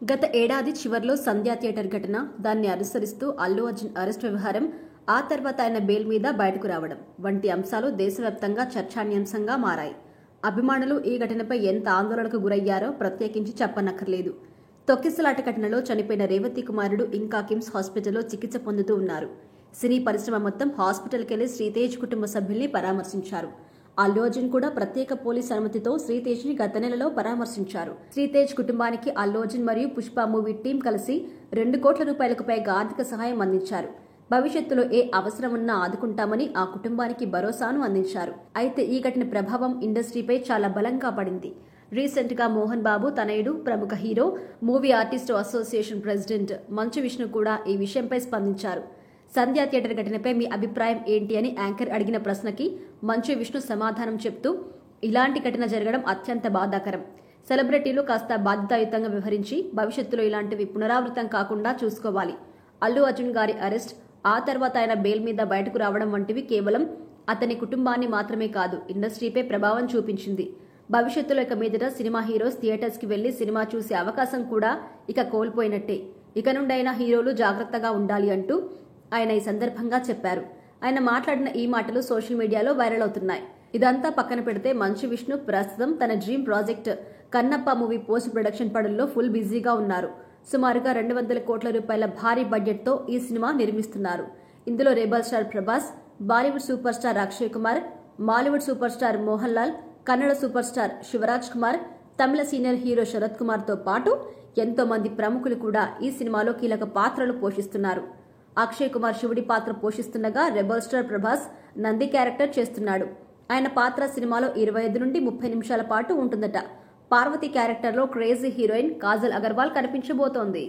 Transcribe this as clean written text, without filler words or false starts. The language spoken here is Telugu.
గత ఏడాది చివర్లో సంధ్యా థియేటర్ ఘటన, దాన్ని అనుసరిస్తూ అల్లు అర్జున్ అరెస్ట్ వ్యవహారం, ఆ తర్వాత ఆయన బెయిల్ మీద బయటకు రావడం వంటి అంశాలు దేశవ్యాప్తంగా చర్చానీయాంశంగా మారాయి. అభిమానులు ఈ ఘటనపై ఎంత ఆందోళనకు గురయ్యారో ప్రత్యేకించి చెప్పనక్కర్లేదు. తొక్కిసలాట ఘటనలో చనిపోయిన రేవతి కుమారుడు ఇంకా కిమ్స్ హాస్పిటల్లో చికిత్స పొందుతూ ఉన్నారు. సినీ పరిశ్రమ మొత్తం హాస్పిటల్కెళ్లి శ్రీతేజ్ కుటుంబ సభ్యుల్ని పరామర్శించారు. అల్లు అర్జున్ కూడా ప్రత్యేక పోలీస్ అనుమతితో శ్రీతేజ్ ని గత నెలలో పరామర్శించారు. శ్రీతేజ్ కుటుంబానికి అల్లు అర్జున్ మరియు పుష్ప మూవీ టీం కలిసి 2 కోట్ల రూపాయలకు పైగా ఆర్థిక సహాయం అందించారు. భవిష్యత్తులో ఏ అవసరం ఉన్నా ఆదుకుంటామని ఆ కుటుంబానికి భరోసాను అందించారు. అయితే ఈ ఘటన ప్రభావం ఇండస్ట్రీపై చాలా బలంగా పడింది. రీసెంట్ గా మోహన్ బాబు తనయుడు, ప్రముఖ hero, movie artist association president Manchu Vishnu కూడా ఈ విషయంపై స్పందించారు. సంధ్యా థియేటర్ ఘటనపై మీ అభిప్రాయం ఏంటి అని యాంకర్ అడిగిన ప్రశ్నకి మంచు విష్ణు సమాధానం చెప్తూ, ఇలాంటి ఘటన జరగడం అత్యంత బాధాకరం. సెలబ్రిటీలు కాస్త బాధ్యతాయుతంగా వ్యవహరించి భవిష్యత్తులో ఇలాంటివి పునరావృతం కాకుండా చూసుకోవాలి. అల్లు అర్జున్ గారి అరెస్ట్, ఆ తర్వాత ఆయన బెయిల్ మీద బయటకు రావడం వంటివి కేవలం అతని కుటుంబాన్ని మాత్రమే కాదు, ఇండస్ట్రీపై ప్రభావం చూపించింది. భవిష్యత్తులో ఇక మీదట సినిమా హీరోస్ థియేటర్స్ కి వెళ్లి సినిమా చూసే అవకాశం కూడా ఇక కోల్పోయినట్టే. ఇక నుండైనా హీరోలు జాగ్రత్తగా ఉండాలి అంటూ ఆయన ఈ సందర్భంగా చెప్పారు. ఆయన మాట్లాడిన ఈ మాటలు సోషల్ మీడియాలో వైరల్ అవుతున్నాయి. ఇదంతా పక్కన పెడితే మంచు విష్ణు ప్రస్తుతం తన dream project Kannappa movie post production పనుల్లో ఫుల్ బిజీగా ఉన్నారు. సుమారుగా 200 కోట్ల రూపాయల భారీ బడ్జెట్ తో ఈ సినిమా నిర్మిస్తున్నారు. ఇందులో rebel star Prabhas, Bollywood super star Akshay Kumar, Mollywood super star Mohan Lal, Kannada super star Shivaraj Kumar, Tamil senior hero Sarath Kumar తో పాటు ఎంతో మంది ప్రముఖులు కూడా ఈ సినిమాలో కీలక పాత్రలు పోషిస్తున్నారు. అక్షయ్ కుమార్ శివుడి పాత్ర పోషిస్తుండగా rebel star Prabhas Nandi character చేస్తున్నాడు. ఆయన పాత్ర సినిమాలో 25 నుండి 30 నిమిషాల పాటు ఉంటుందట. పార్వతి క్యారెక్టర్లో క్రేజీ హీరోయిన్ కాజల్ అగర్వాల్ కనిపించబోతోంది.